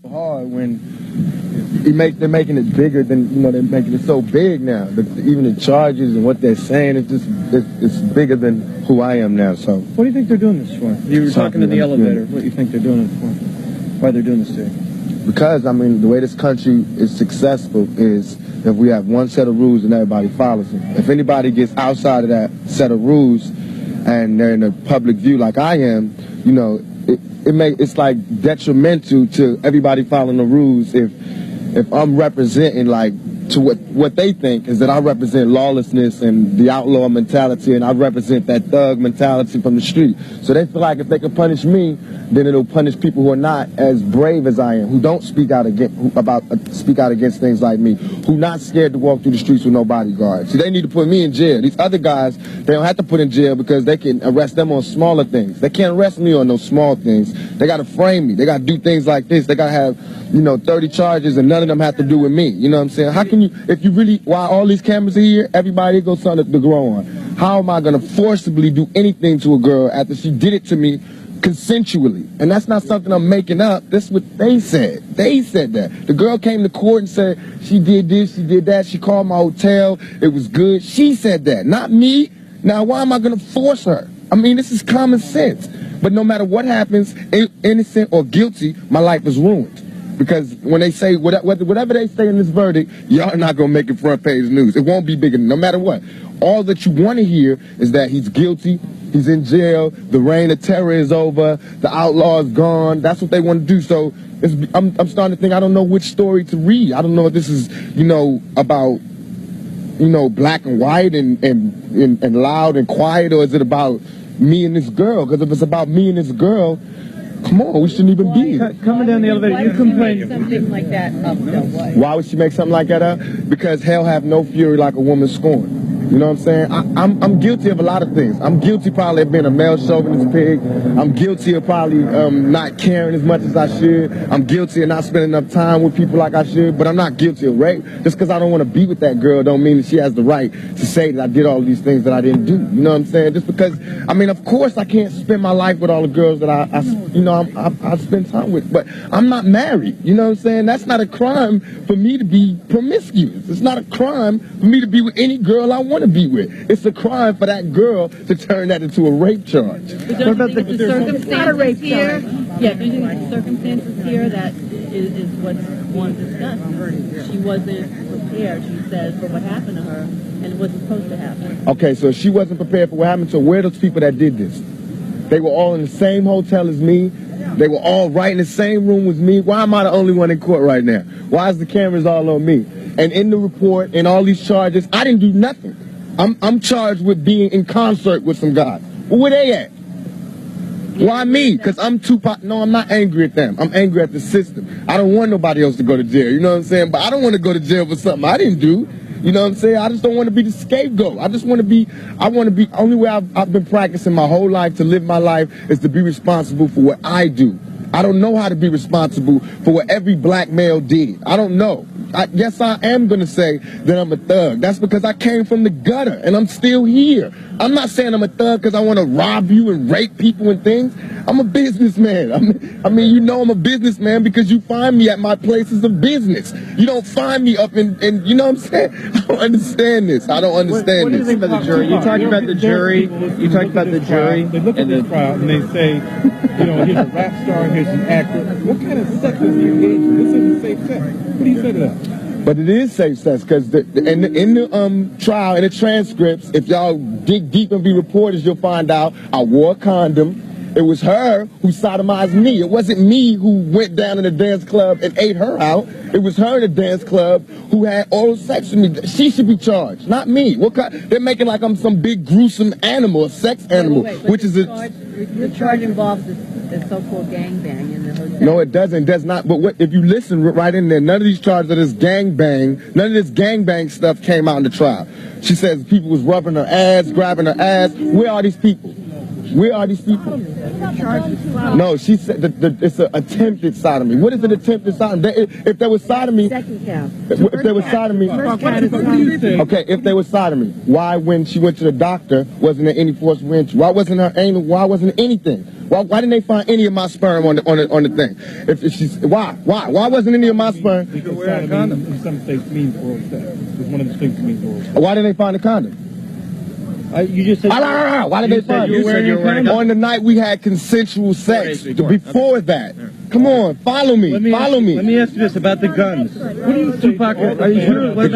hard when they're making it bigger than, you know, they're making it so big now. Even the charges and what they're saying, it's bigger than who I am now. So what do you think they're doing this for? You were talking to the elevator. What do you think they're doing it for? Why they're doing this to you? Because, I mean, the way this country is successful is if we have one set of rules and everybody follows them. If anybody gets outside of that set of rules and they're in a public view like I am, you know, it's like detrimental to everybody following the rules if I'm representing, like, to what they think is that I represent lawlessness and the outlaw mentality, and I represent that thug mentality from the street. So they feel like if they can punish me, then it'll punish people who are not as brave as I am, who don't speak out against things like me, who not scared to walk through the streets with no bodyguards. See, they need to put me in jail. These other guys, they don't have to put in jail because they can arrest them on smaller things. They can't arrest me on those small things. They got to frame me. They got to do things like this. They got to have, you know, 30 charges and none of them have to do with me. You know what I'm saying? How can you, if you really, while all these cameras are here, everybody goes something to grow on. How am I going to forcibly do anything to a girl after she did it to me consensually? And that's not something I'm making up. That's what they said. They said that. The girl came to court and said she did this, she did that, she called my hotel, it was good. She said that, not me. Now, why am I going to force her? I mean, this is common sense. But no matter what happens, innocent or guilty, my life is ruined. Because when they say, whatever they say in this verdict, y'all not going to make it front page news. It won't be bigger, no matter what. All that you want to hear is that he's guilty, he's in jail, the reign of terror is over, the outlaw is gone. That's what they want to do. So I'm starting to think I don't know which story to read. I don't know if this is, you know, about, you know, black and white and loud and quiet, or is it about me and this girl? Because if it's about me and this girl, come on, we shouldn't even be here. Coming down the elevator, you complain. Something like that up, though, why? Why would she make something like that up? Because hell have no fury like a woman scorned. You know what I'm saying? I'm guilty of a lot of things. I'm guilty probably of being a male chauvinist pig. I'm guilty of probably not caring as much as I should. I'm guilty of not spending enough time with people like I should. But I'm not guilty of rape. Just because I don't want to be with that girl don't mean that she has the right to say that I did all these things that I didn't do. You know what I'm saying? Just because, I mean, of course I can't spend my life with all the girls that I spend time with. But I'm not married. You know what I'm saying? That's not a crime for me to be promiscuous. It's not a crime for me to be with any girl I want to be with. It's a crime for that girl to turn that into a rape charge. What about the circumstances here? Yeah, do you think it's the circumstances here that is what's one discussed? She wasn't prepared, she says, for what happened to her, and it wasn't supposed to happen. Okay, so she wasn't prepared for what happened to her. Where are those people that did this? They were all in the same hotel as me. They were all right in the same room with me. Why am I the only one in court right now? Why is the cameras all on me? And in the report and all these charges, I didn't do nothing. I'm charged with being in concert with some guys. Well, where they at? Why me? Because I'm Tupac. No, I'm not angry at them. I'm angry at the system. I don't want nobody else to go to jail. You know what I'm saying? But I don't want to go to jail for something I didn't do. You know what I'm saying? I just don't want to be the scapegoat. I want to be, only way I've been practicing my whole life to live my life is to be responsible for what I do. I don't know how to be responsible for what every black male did. I don't know. Yes, I am going to say that I'm a thug. That's because I came from the gutter and I'm still here. I'm not saying I'm a thug because I want to rob you and rape people and things. I'm a businessman. I mean, you know I'm a businessman because you find me at my places of business. You don't find me up in you know what I'm saying? I don't understand this. I don't understand this. What do you think about the jury? You talked about the jury. You talked about the jury. They look at this trial and they say, you know, here's a rap star, here's an actor. What kind of sex is he engaged in? This isn't safe sex. What do you say to that? But it is safe sex because in the trial, in the transcripts, if y'all dig deep and be reporters, you'll find out I wore a condom. It was her who sodomized me. It wasn't me who went down in the dance club and ate her out. It was her in the dance club who had oral sex with me. She should be charged, not me. They're making like I'm some big gruesome animal, a sex animal, which is the charge involves the so-called gangbang in the hotel. No, it doesn't. It does not. But if you listen right in there, none of these charges of this gangbang, none of this gangbang stuff came out in the trial. She says people was rubbing her ass, grabbing her ass. Where are these people? Where are these people? No, she said it's an attempted sodomy. What is an attempted sodomy? If there was sodomy, Second count. if there was sodomy, okay, if there was sodomy, why when she went to the doctor wasn't there any forcible entry? Why wasn't her anal? Why wasn't anything? Why didn't they find any of my sperm on the thing? If she's why wasn't any of my sperm? Because sodomy in some states means oral sex. It's one of the things that means oral sex. Why didn't they find a condom? You just said. Why did they find it? On the night we had consensual sex. Before that. Come on, follow me. Follow me. Let me ask you this about the guns. What do you, Tupac? Are you sure? What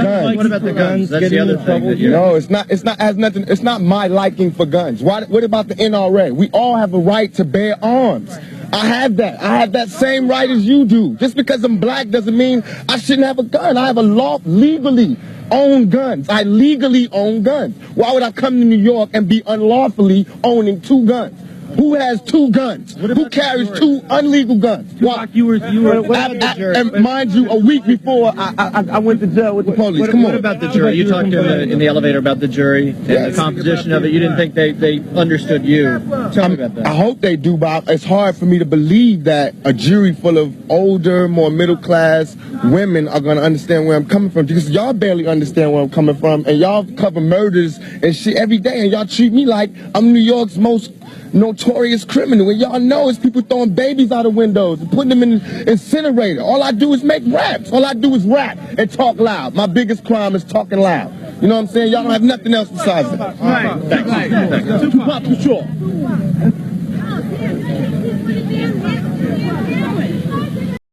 about the guns? That's the other thing. No, it's not. Has nothing. It's not my liking for guns. What about the NRA? We all have a right to bear arms. I have that. I have that same right as you do. Just because I'm black doesn't mean I shouldn't have a gun. I have a legally own guns. I legally own guns. Why would I come to New York and be unlawfully owning 2 guns? Who has 2 guns? Who carries 2 illegal guns? Tupac, you were and mind you, a week before I went to jail with the police. Come on. What about the jury? You talked in the elevator about the jury and the composition of it. You didn't think they understood you. Tell me about that. I hope they do, Bob. It's hard for me to believe that a jury full of older, more middle-class women are going to understand where I'm coming from, because y'all barely understand where I'm coming from, and y'all cover murders and shit every day, and y'all treat me like I'm New York's most notorious criminal, and y'all know it's people throwing babies out of windows and putting them in an incinerator. All I do is make raps. All I do is rap and talk loud. My biggest crime is talking loud. You know what I'm saying? Y'all don't have nothing else besides that. Thanks. Tupac, for sure.